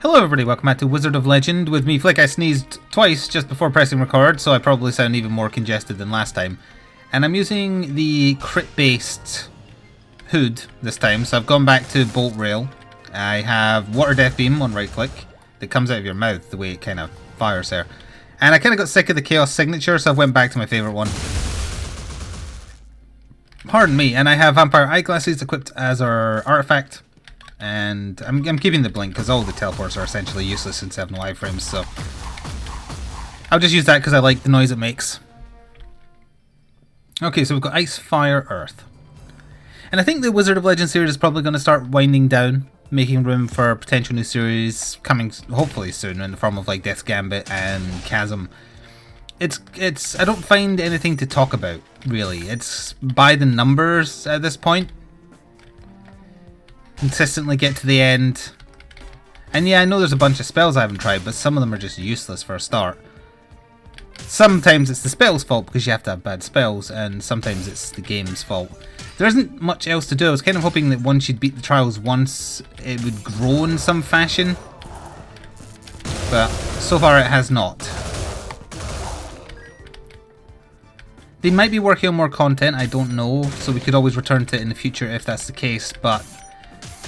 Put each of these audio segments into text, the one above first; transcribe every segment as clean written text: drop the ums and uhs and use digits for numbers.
Hello everybody, welcome back to Wizard of Legend. With me, Flik. I sneezed twice just before pressing record, so I probably sound even more congested than last time. And I'm using the crit-based hood this time, so I've gone back to Bolt Rail. I have Water Death Beam on right click that comes out of your mouth, the way it kind of fires there. And I kind of got sick of the Chaos Signature, so I went back to my favourite one. Pardon me, and I have Vampire Eyeglasses equipped as our artifact. And I'm keeping the blink because all the teleports are essentially useless in 7 live frames, so I'll just use that because I like the noise it makes. Okay, so we've got Ice, Fire, Earth. And I think the Wizard of Legend series is probably going to start winding down, making room for potential new series coming hopefully soon in the form of like Death's Gambit and Chasm. It's I don't find anything to talk about, really. It's by the numbers at this point. Consistently get to the end. And yeah, I know there's a bunch of spells I haven't tried, but some of them are just useless for a start. Sometimes it's the spell's fault because you have to have bad spells, and sometimes it's the game's fault. There isn't much else to do. I was kind of hoping that once you'd beat the trials once, it would grow in some fashion. But so far it has not. They might be working on more content, I don't know, so we could always return to it in the future if that's the case, but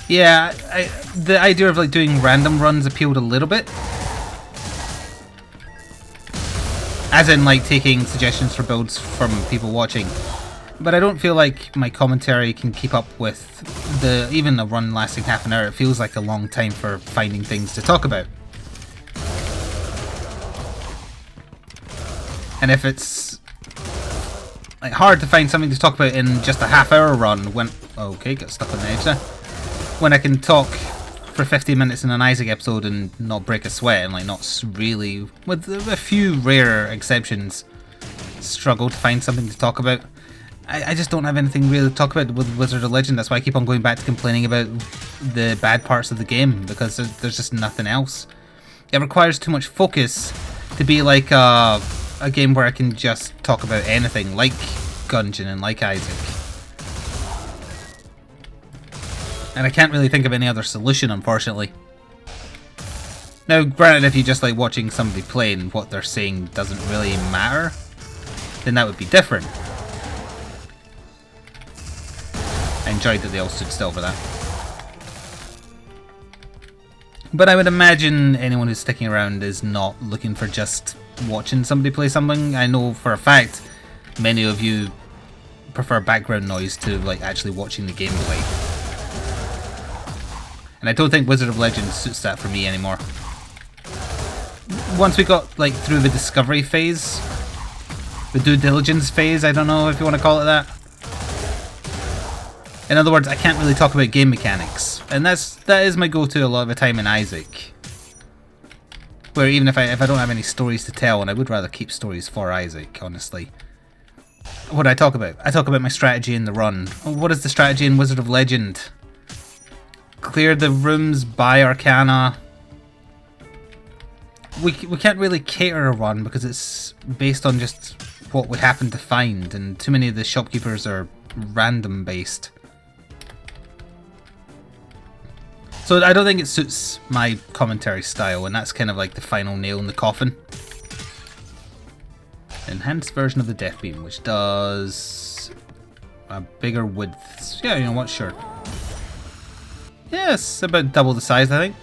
yeah, the idea of like doing random runs appealed a little bit. As in like taking suggestions for builds from people watching. But I don't feel like my commentary can keep up with even a run lasting half an hour. It feels like a long time for finding things to talk about. And if it's like hard to find something to talk about in just a half-hour run when... Okay, got stuck on the edge there. When I can talk for 15 minutes in an Isaac episode and not break a sweat and like not really, with a few rare exceptions, struggle to find something to talk about. I just don't have anything really to talk about with Wizard of Legend. That's why I keep on going back to complaining about the bad parts of the game, because there's just nothing else. It requires too much focus to be like a game where I can just talk about anything, like Gungeon and like Isaac. And I can't really think of any other solution, unfortunately. Now, granted, if you just like watching somebody play and what they're saying doesn't really matter, then that would be different. I enjoyed that they all stood still for that. But I would imagine anyone who's sticking around is not looking for just watching somebody play something. I know for a fact many of you prefer background noise to like actually watching the gameplay. And I don't think Wizard of Legend suits that for me anymore. Once we got like through the discovery phase, the due diligence phase, I don't know if you want to call it that. In other words, I can't really talk about game mechanics, and that is my go-to a lot of the time in Isaac. Where even if I don't have any stories to tell, and I would rather keep stories for Isaac, honestly. What do I talk about? I talk about my strategy in the run. What is the strategy in Wizard of Legend? Clear the rooms, buy Arcana. We can't really cater a run because it's based on just what we happen to find, and too many of the shopkeepers are random based. So I don't think it suits my commentary style, and that's kind of like the final nail in the coffin. Enhanced version of the Death Beam, which does a bigger width. Yeah, you know what, sure. Yes, about double the size, I think.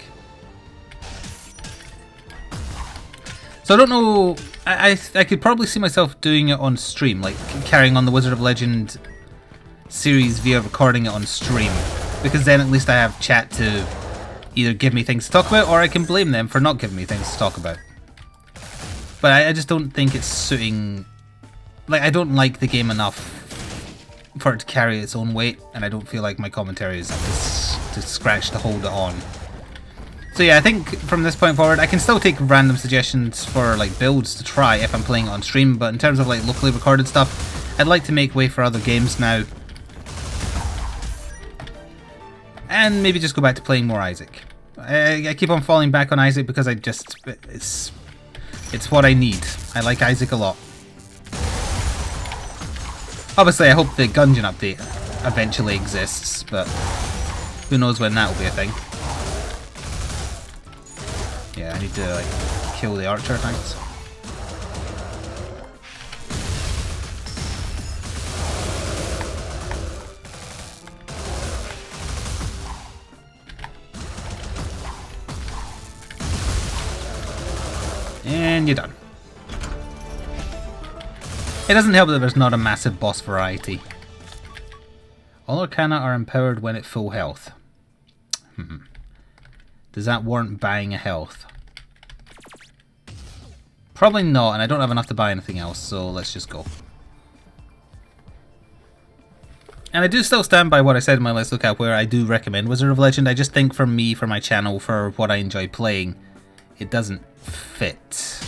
So I don't know, I could probably see myself doing it on stream, like carrying on the Wizard of Legend series via recording it on stream. Because then at least I have chat to either give me things to talk about, or I can blame them for not giving me things to talk about. But I just don't think it's suiting... Like, I don't like the game enough for it to carry its own weight, and I don't feel like my commentary is to scratch to hold it on. So yeah, I think from this point forward, I can still take random suggestions for like builds to try if I'm playing it on stream, but in terms of like locally recorded stuff, I'd like to make way for other games now. And maybe just go back to playing more Isaac. I keep on falling back on Isaac because it's what I need. I like Isaac a lot. Obviously, I hope the Gungeon update eventually exists, but who knows when that will be a thing. Yeah, I need to like kill the archer, thanks. And you're done. It doesn't help that there's not a massive boss variety. All Arcana are empowered when at full health. Does that warrant buying a health? Probably not, and I don't have enough to buy anything else, so let's just go. And I do still stand by what I said in my Let's Look At, where I do recommend Wizard of Legend. I just think for me, for my channel, for what I enjoy playing, it doesn't fit.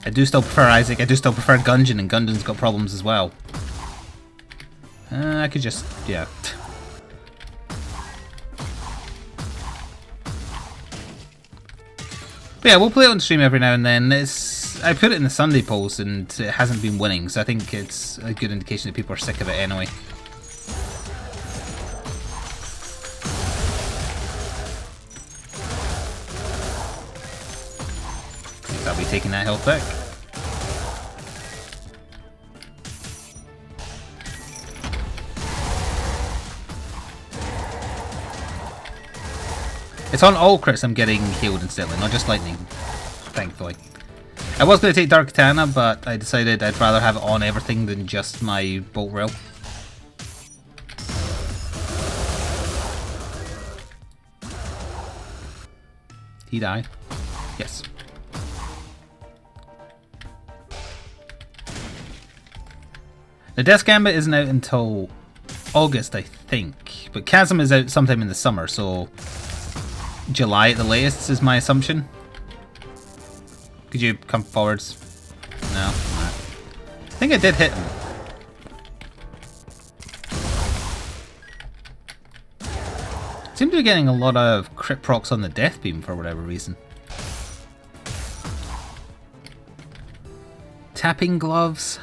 I do still prefer Isaac, I do still prefer Gungeon, and Gungeon's got problems as well. I could just, yeah. But yeah, we'll play it on stream every now and then. I put it in the Sunday polls and it hasn't been winning, so I think it's a good indication that people are sick of it anyway. I'll be taking that health back. It's on all crits I'm getting healed instantly, not just lightning, thankfully. I was going to take Dark Katana, but I decided I'd rather have it on everything than just my bolt rail. He died? Yes. The Death Gambit isn't out until August, I think, but Chasm is out sometime in the summer, so July at the latest is my assumption. Could you come forwards? No. I think I did hit him. Seem to be getting a lot of crit procs on the Death Beam for whatever reason. Tapping gloves.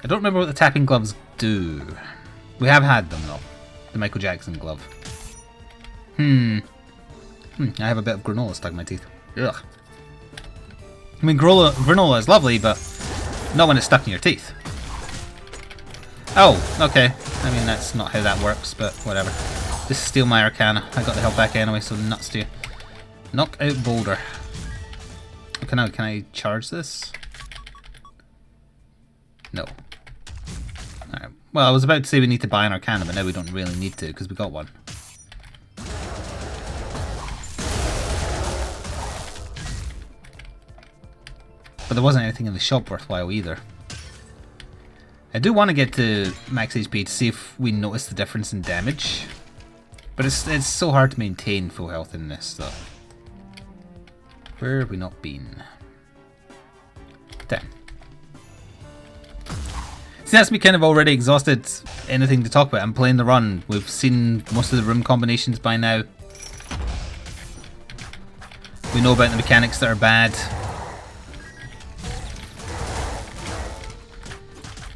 I don't remember what the tapping gloves do. We have had them though. The Michael Jackson glove. I have a bit of granola stuck in my teeth. Ugh. I mean, granola is lovely, but not when it's stuck in your teeth. Oh, okay. I mean, that's not how that works, but whatever. Just steal my Arcana. I got the health back anyway, so nuts to you. Knock out Boulder. Can I charge this? No. Alright. Well, I was about to say we need to buy an Arcana, but now we don't really need to, because we got one. But there wasn't anything in the shop worthwhile either. I do want to get to max HP to see if we notice the difference in damage. But it's so hard to maintain full health in this stuff. Where have we not been? 10. See, that's me kind of already exhausted anything to talk about. I'm playing the run. We've seen most of the room combinations by now. We know about the mechanics that are bad.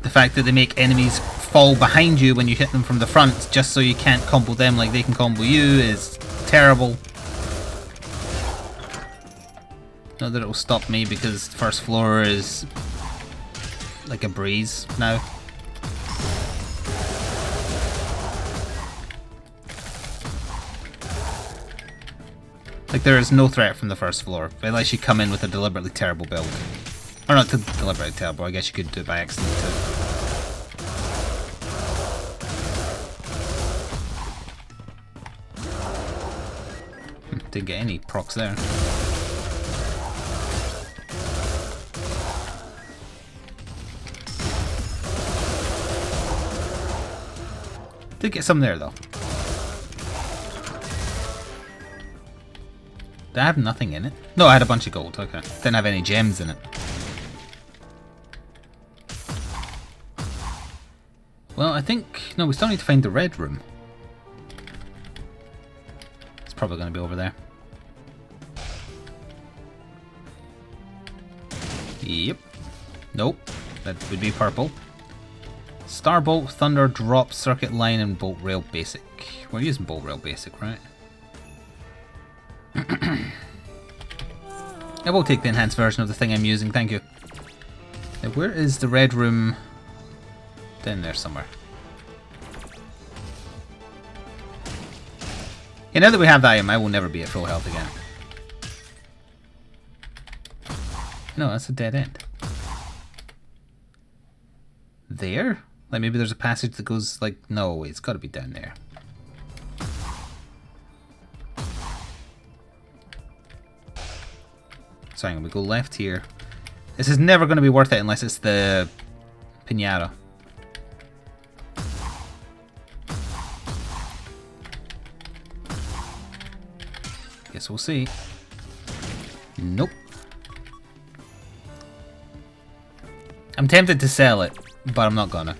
The fact that they make enemies fall behind you when you hit them from the front just so you can't combo them like they can combo you is terrible. Not that it will stop me because the first floor is like a breeze now. Like there is no threat from the first floor unless you come in with a deliberately terrible build. Or not deliberately terrible, I guess you could do it by accident too. Didn't get any procs there. Did get some there though. Did I have nothing in it? No, I had a bunch of gold, okay. Didn't have any gems in it. Well, I think... No, we still need to find the red room. It's probably going to be over there. Yep. Nope. That would be purple. Starbolt, Thunder, Drop, Circuit Line, and Bolt Rail Basic. We're using Bolt Rail Basic, right? I will take the enhanced version of the thing I'm using, thank you. Now, where is the red room? Down there somewhere. Yeah, now that we have that item, I will never be at full health again. No, that's a dead end. There? Like maybe there's a passage that goes like... No, it's got to be down there. Sorry, we go left here. This is never going to be worth it unless it's the Pinata. Guess we'll see. Nope. I'm tempted to sell it, but I'm not gonna.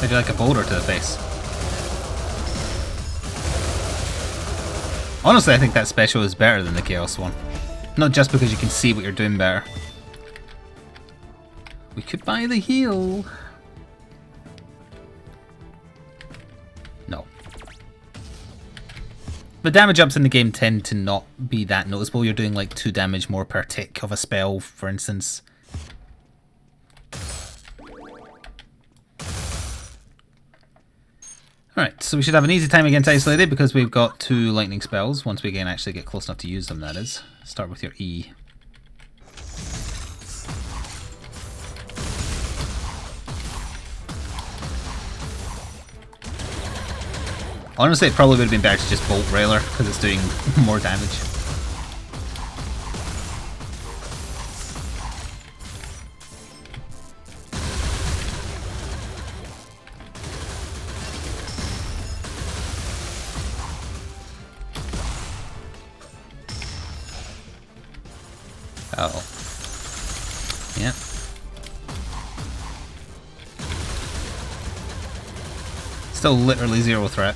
I do like a boulder to the face. Honestly, I think that special is better than the Chaos one. Not just because you can see what you're doing better. We could buy the heal. No. The damage ups in the game tend to not be that noticeable. You're doing like 2 damage more per tick of a spell, for instance. Alright, so we should have an easy time against Isolated because we've got 2 lightning spells, once we can actually get close enough to use them, that is. Start with your E. Honestly, it probably would have been better to just Bolt Railer because it's doing more damage. Uh-oh. Yeah. Still literally 0 threat.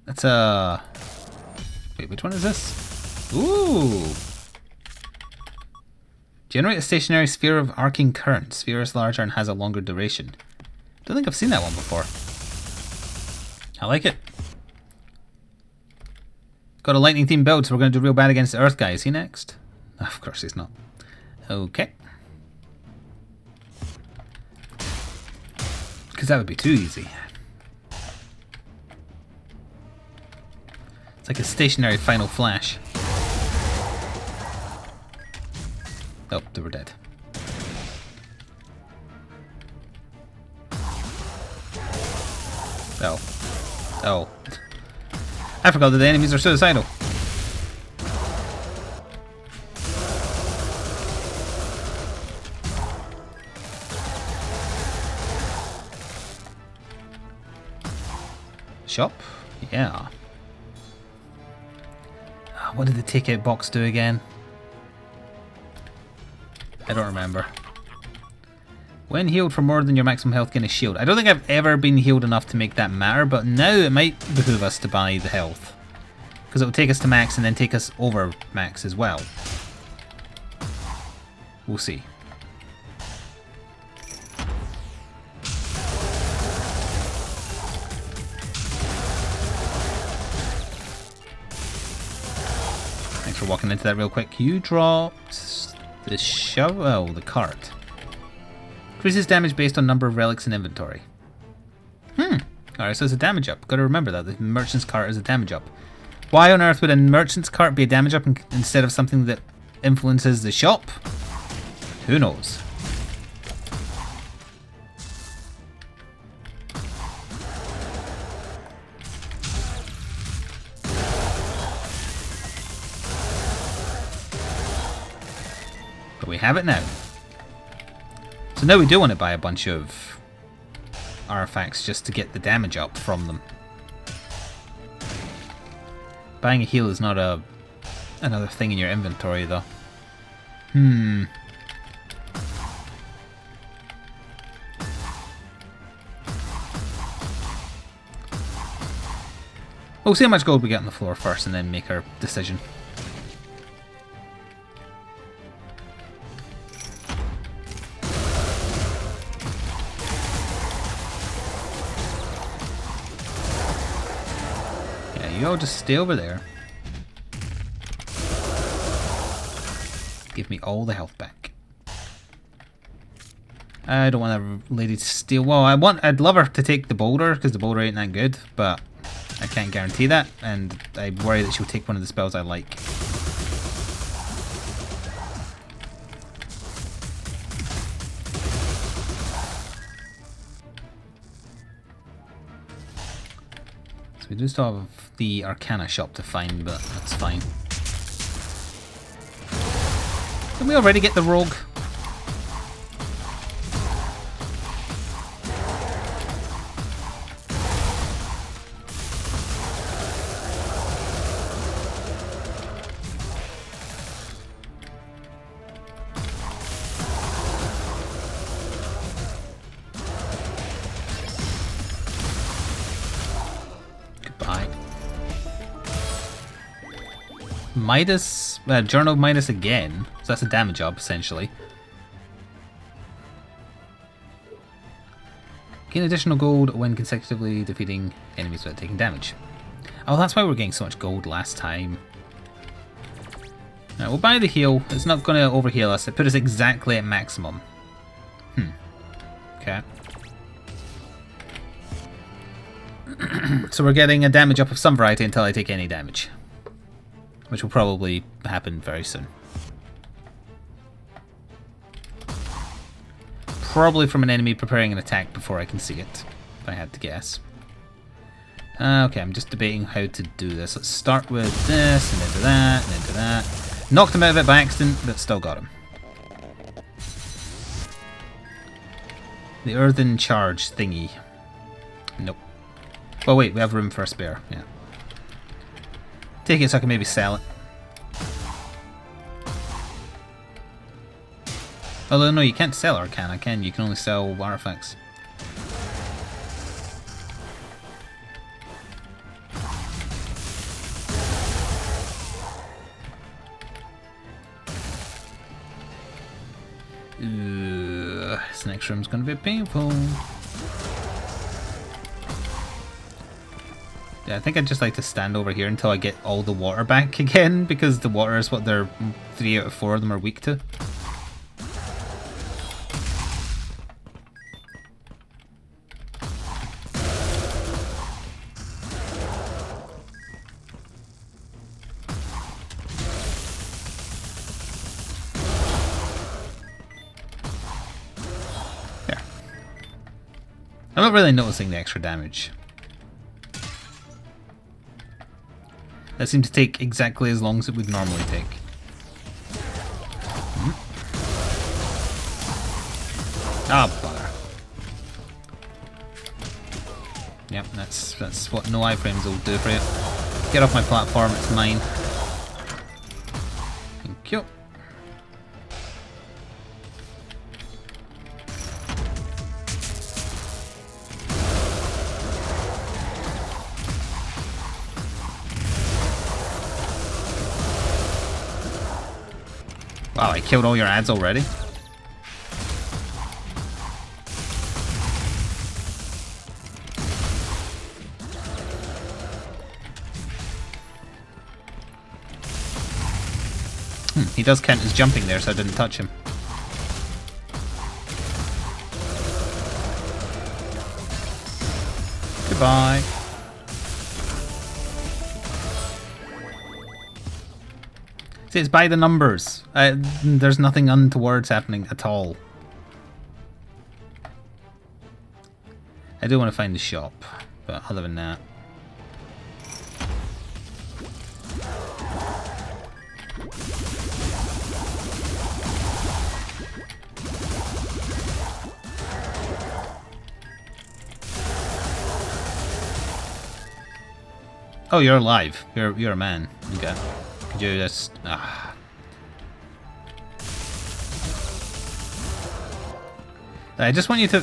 That's wait, which one is this? Ooh! Generate a stationary sphere of arcing current. Sphere is larger and has a longer duration. Don't think I've seen that one before. I like it. Got a lightning themed build, so we're going to do real bad against the Earth guy. Is he next? Oh, of course he's not. Okay. Because that would be too easy. It's like a stationary final flash. Oh, they were dead. Oh. Oh. I forgot that the enemies are suicidal. Shop? Yeah. What did the takeout box do again? I don't remember. When healed for more than your maximum health, gain a shield. I don't think I've ever been healed enough to make that matter, but now it might behoove us to buy the health. Because it will take us to max and then take us over max as well. We'll see. Thanks for walking into that real quick. You dropped the shovel, the cart. Increases damage based on number of relics in inventory. Alright, so it's a damage up. Gotta remember that. The merchant's cart is a damage up. Why on earth would a merchant's cart be a damage up instead of something that influences the shop? Who knows? But we have it now. So now we do want to buy a bunch of artifacts just to get the damage up from them. Buying a heal is not another thing in your inventory though. We'll see how much gold we get on the floor first and then make our decision. Yeah, you all just stay over there. Give me all the health back. I don't want that lady to steal. Well, I'd love her to take the boulder because the boulder ain't that good, but I can't guarantee that, and I worry that she'll take one of the spells I like. So we do still have the Arcana shop to find, but that's fine. Did we already get the rogue? Midas, Journal of Midas again, so that's a damage up essentially. Gain additional gold when consecutively defeating enemies without taking damage. Oh, that's why we're getting so much gold last time. Right, we'll buy the heal. It's not going to overheal us. It put us exactly at maximum. Okay. So we're getting a damage up of some variety until I take any damage, which will probably happen very soon. Probably from an enemy preparing an attack before I can see it, if I had to guess. Okay, I'm just debating how to do this. Let's start with this, and into that, and into that. Knocked him out of it by accident, but still got him. The earthen charge thingy. Nope. Well, wait, we have room for a spare, yeah. Take it so I can maybe sell it. Although, no, you can't sell Arcana, can you? You can only sell artifacts. This next room's gonna be painful. Yeah, I think I'd just like to stand over here until I get all the water back again, because the water is what they're 3 out of 4 of them are weak to. There. I'm not really noticing the extra damage. That seemed to take exactly as long as it would normally take. Ah, bugger. Yep, that's what no iframes will do for you. Get off my platform, it's mine. Thank you. Wow, I killed all your ads already? He does count as jumping there, so I didn't touch him. Goodbye. See, it's by the numbers. There's nothing untowards happening at all. I do want to find the shop, but other than that... Oh, you're alive. You're a man. Okay. Could you just... I just want you to...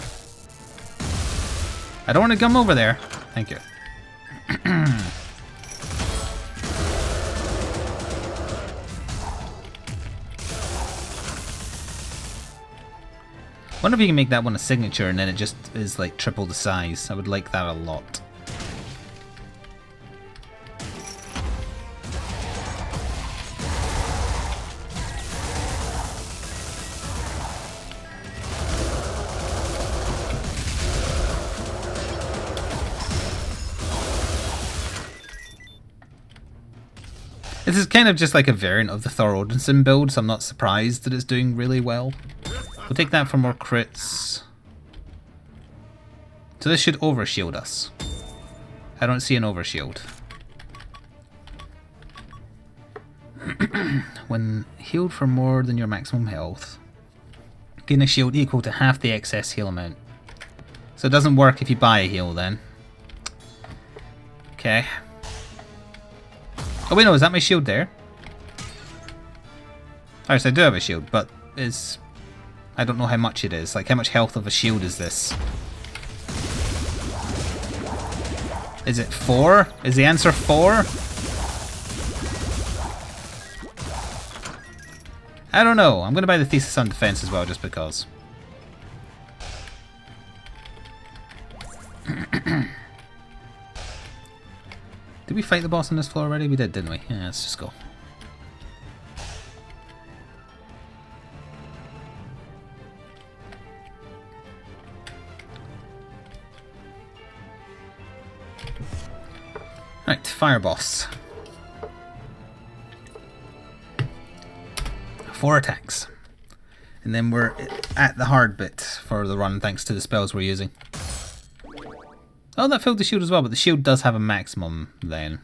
I don't want to come over there. Thank you. Wonder if you can make that one a signature and then it just is like triple the size. I would like that a lot. This is kind of just like a variant of the Thor Odinson build, so I'm not surprised that it's doing really well. We'll take that for more crits. So this should overshield us. I don't see an overshield. When healed for more than your maximum health, gain a shield equal to half the excess heal amount. So it doesn't work if you buy a heal then. Okay. Oh wait, no, is that my shield there? Alright, so I do have a shield, but is... I don't know how much it is. Like, how much health of a shield is this? Is it 4? Is the answer 4? I don't know. I'm going to buy the Thesis on Defense as well, just because. Did we fight the boss on this floor already? We did, didn't we? Yeah, let's just go. Right, fire boss. 4 attacks. And then we're at the hard bit for the run thanks to the spells we're using. Oh, that filled the shield as well, but the shield does have a maximum then.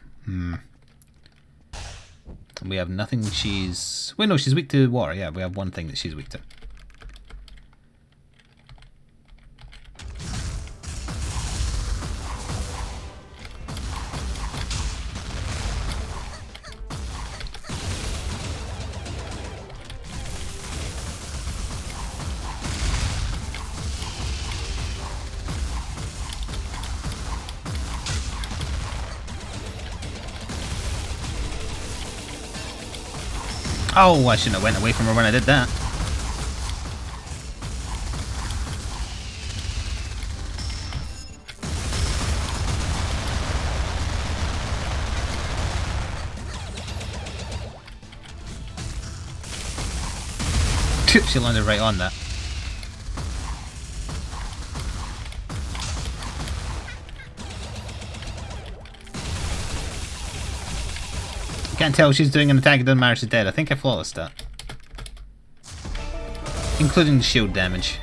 We have nothing she's... Wait, no, she's weak to water. Yeah, we have one thing that she's weak to. Oh, I shouldn't have went away from her when I did that. She landed right on that. Can't tell if she's doing an attack, it doesn't matter, she's dead. I think I flawlessed that. Including the shield damage.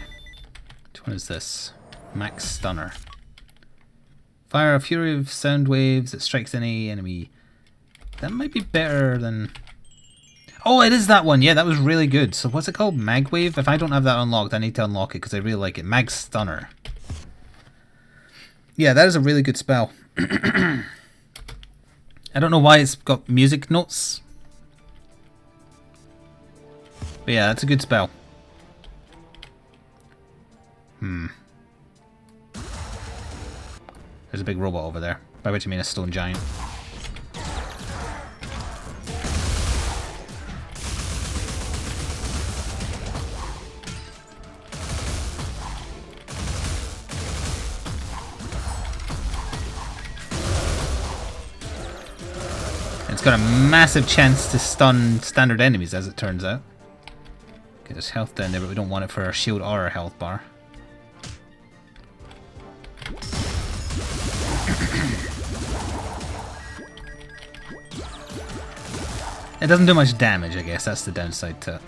Which one is this? Max Stunner. Fire a fury of sound waves that strikes any enemy. That might be better than... Oh, it is that one. Yeah, that was really good. So what's it called? Mag Wave? If I don't have that unlocked, I need to unlock it because I really like it. Mag Stunner. Yeah, that is a really good spell. I don't know why it's got music notes. But yeah, that's a good spell. There's a big robot over there. By which I mean a stone giant. It's got a massive chance to stun standard enemies, as it turns out. Okay, there's health down there, but we don't want it for our shield or our health bar. It doesn't do much damage, I guess. That's the downside to it.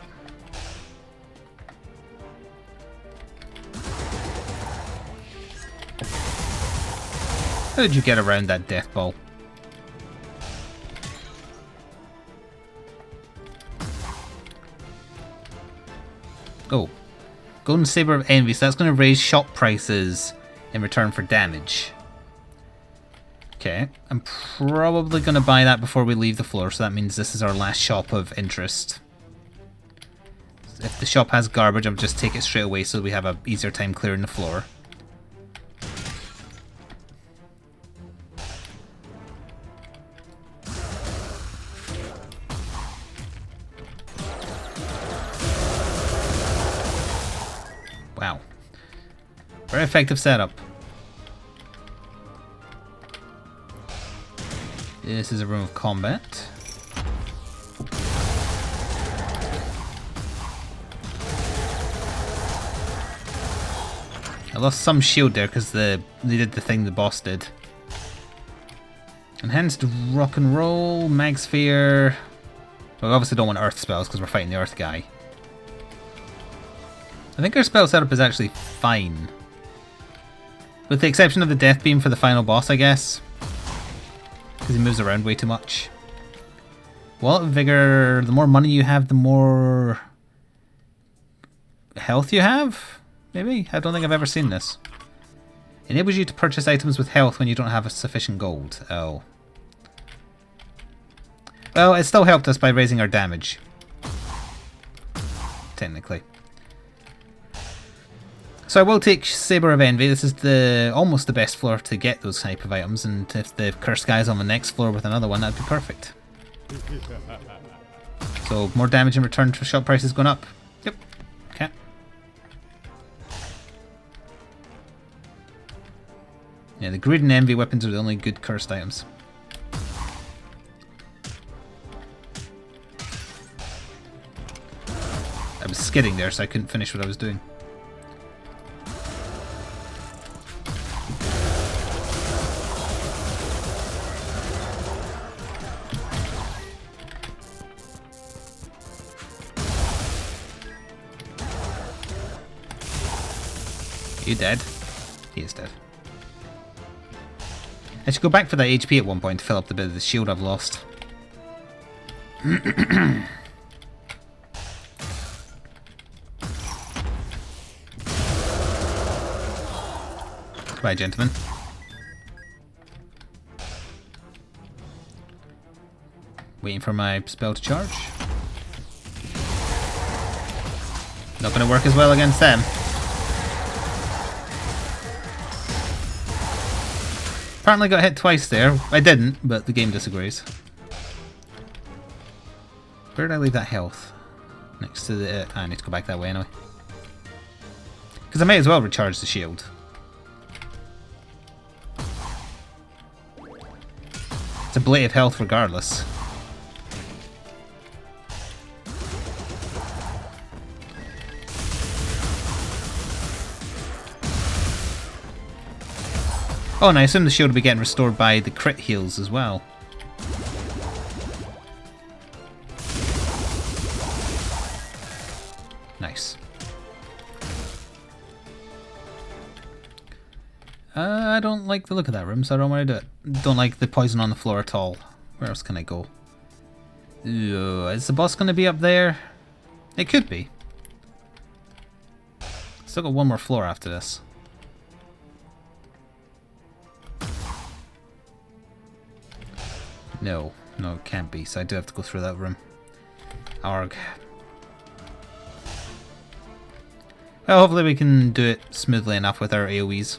How did you get around that death ball? Oh, Golden Saber of Envy, so that's going to raise shop prices in return for damage. Okay, I'm probably going to buy that before we leave the floor, so that means this is our last shop of interest. If the shop has garbage, I'll just take it straight away so we have an easier time clearing the floor. Wow. Very effective setup. This is a room of combat. I lost some shield there because they did the thing the boss did. Enhanced rock and roll, mag sphere. Well, we obviously don't want earth spells because we're fighting the earth guy. I think our spell setup is actually fine. With the exception of the death beam for the final boss, I guess. Because he moves around way too much. Wallet of Vigor, the more money you have, the more health you have? Maybe? I don't think I've ever seen this. Enables you to purchase items with health when you don't have sufficient gold. Oh. Well, it still helped us by raising our damage. Technically. So I will take Saber of Envy. This is the almost the best floor to get those type of items, and if the cursed guy is on the next floor with another one, that'd be perfect. So more damage in return for shop prices going up. Yep. Okay. Yeah, the Greed and Envy weapons are the only good cursed items. I was skidding there, so I couldn't finish what I was doing. You dead? He is dead. I should go back for that HP at one point to fill up the bit of the shield I've lost. Goodbye, gentlemen. Waiting for my spell to charge. Not going to work as well against them. Apparently got hit twice there. I didn't, but the game disagrees. Where did I leave that health? Next to the... I need to go back that way anyway. Because I may as well recharge the shield. It's a blade of health regardless. Oh, and I assume the shield will be getting restored by the crit heals as well. Nice. I don't like the look of that room, so I don't want to do it. Don't like the poison on the floor at all. Where else can I go? Ooh, is the boss going to be up there? It could be. Still got one more floor after this. No, it can't be, so I do have to go through that room. Arg. Well, hopefully we can do it smoothly enough with our AoEs.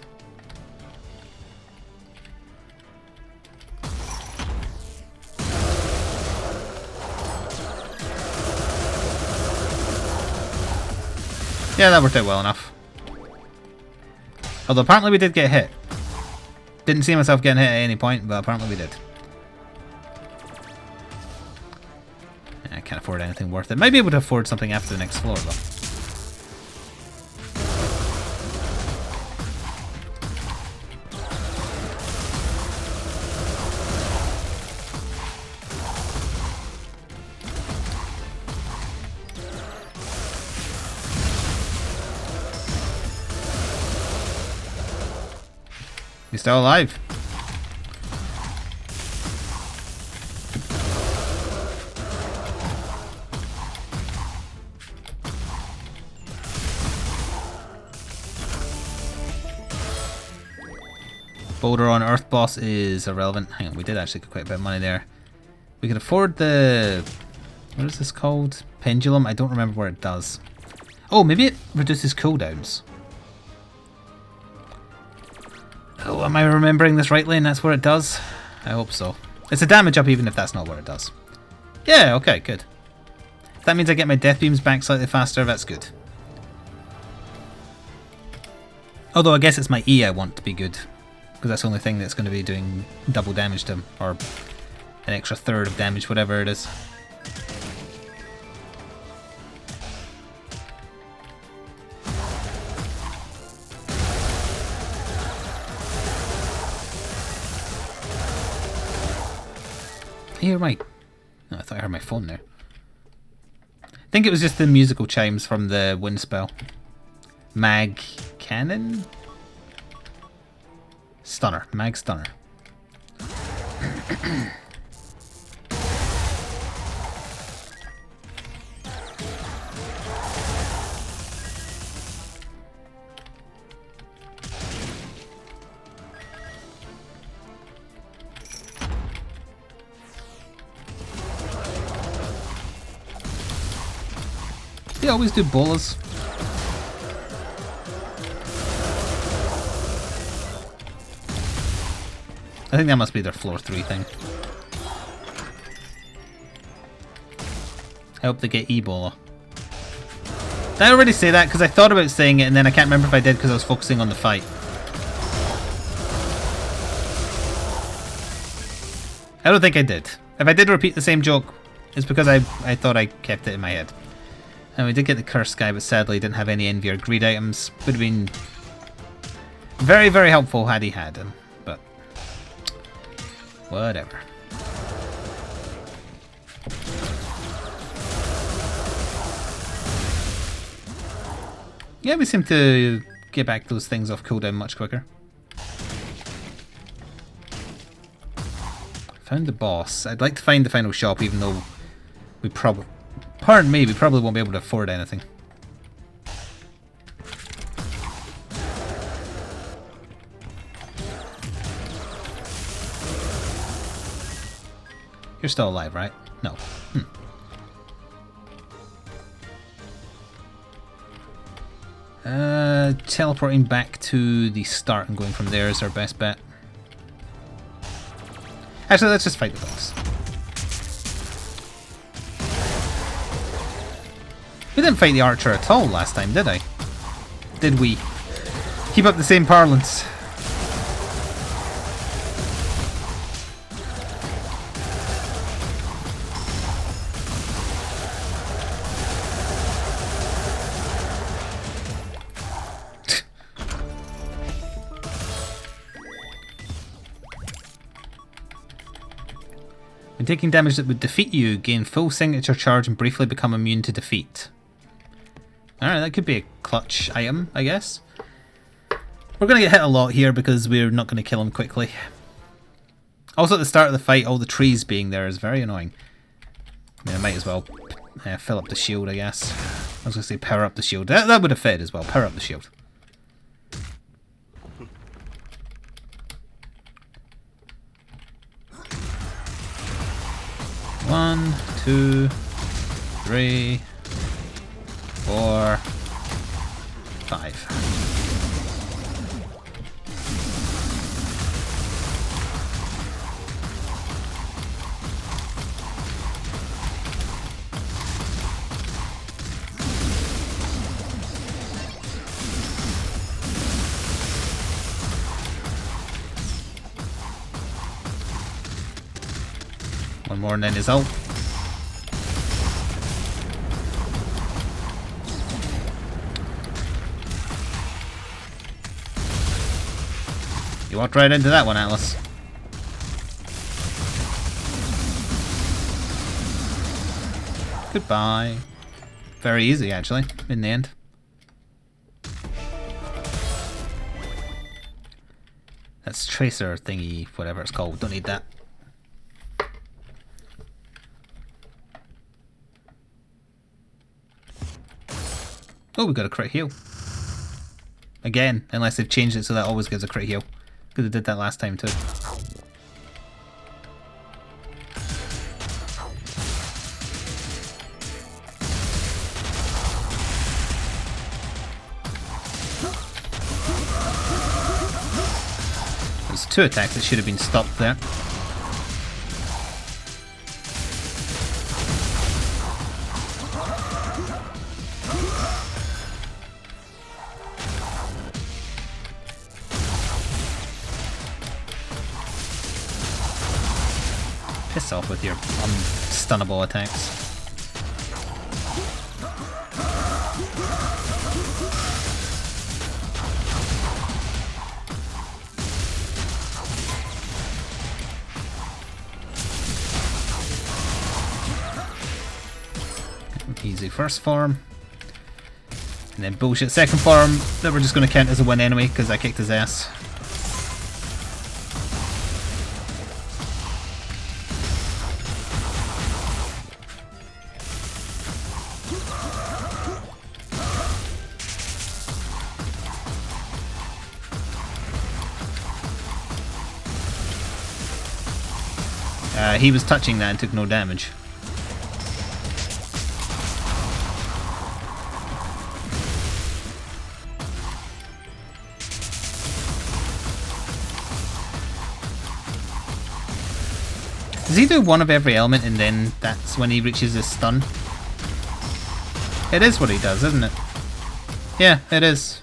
Yeah, that worked out well enough. Although apparently we did get hit. Didn't see myself getting hit at any point, but apparently we did. I can't afford anything worth it. Might be able to afford something after the next floor, though. He's still alive. Boulder on Earth boss is irrelevant. Hang on, we did actually get quite a bit of money there. We could afford the... what is this called? Pendulum? I don't remember what it does. Oh, maybe it reduces cooldowns. Oh, am I remembering this rightly and that's what it does? I hope so. It's a damage up even if that's not what it does. Yeah, okay, good. If that means I get my death beams back slightly faster, that's good. Although I guess it's my E I want to be good. Because that's the only thing that's going to be doing double damage to him. Or an extra third of damage, whatever it is. I hear my... no, I thought I heard my phone there. I think it was just the musical chimes from the wind spell. Mag Cannon? Stunner. Mag Stunner. They always do bolas. I think that must be their floor 3 thing. I hope they get Ebola. Did I already say that? Because I thought about saying it and then I can't remember if I did because I was focusing on the fight. I don't think I did. If I did repeat the same joke, it's because I thought I kept it in my head. And we did get the Cursed Guy, but sadly didn't have any Envy or Greed items. Would have been very, very helpful had he had them, but whatever. Yeah, we seem to get back those things off cooldown much quicker. Found the boss. I'd like to find the final shop, even though we probably... pardon me, we probably won't be able to afford anything. You're still alive, right? No. Teleporting back to the start and going from there is our best bet. Actually, let's just fight the boss. We didn't fight the archer at all last time, did I? Did we? Keep up the same parlance. When taking damage that would defeat you, gain full signature charge and briefly become immune to defeat. Alright, that could be a clutch item, I guess. We're going to get hit a lot here because we're not going to kill him quickly. Also at the start of the fight, all the trees being there is very annoying. I mean, I might as well fill up the shield, I guess. I was going to say power up the shield. That would have fit as well, power up the shield. One, 2, 3, 4, 5. One more and then his ult. You walked right into that one, Atlas. Goodbye. Very easy, actually, in the end. That's tracer thingy, whatever it's called. Don't need that. Oh, we got a crit heal. Again, unless they've changed it so that always gives a crit heal. Could have did that last time too. There's 2 attacks that should have been stopped there. Piss off with your unstunnable attacks. Easy first form. And then bullshit second form that we're just going to count as a win anyway because I kicked his ass. He was touching that and took no damage. Does he do one of every element and then that's when he reaches his stun? It is what he does, isn't it? Yeah, it is.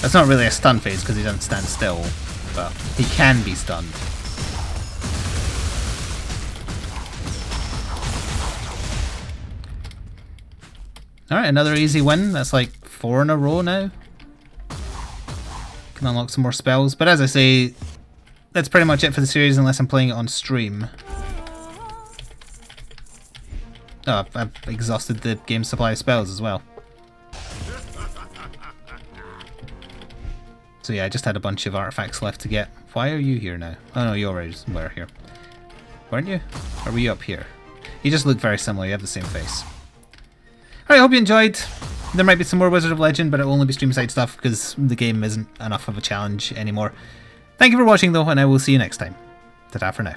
That's not really a stun phase because he doesn't stand still, but he can be stunned. Alright, another easy win. That's like 4 in a row now. Can unlock some more spells. But as I say, that's pretty much it for the series unless I'm playing it on stream. Oh, I've exhausted the game supply of spells as well. So yeah, I just had a bunch of artifacts left to get. Why are you here now? Oh no, you already were here. Weren't you? Or were you up here? You just look very similar, you have the same face. Alright, I hope you enjoyed. There might be some more Wizard of Legend, but it will only be stream side stuff because the game isn't enough of a challenge anymore. Thank you for watching though, and I will see you next time. Ta-ta for now.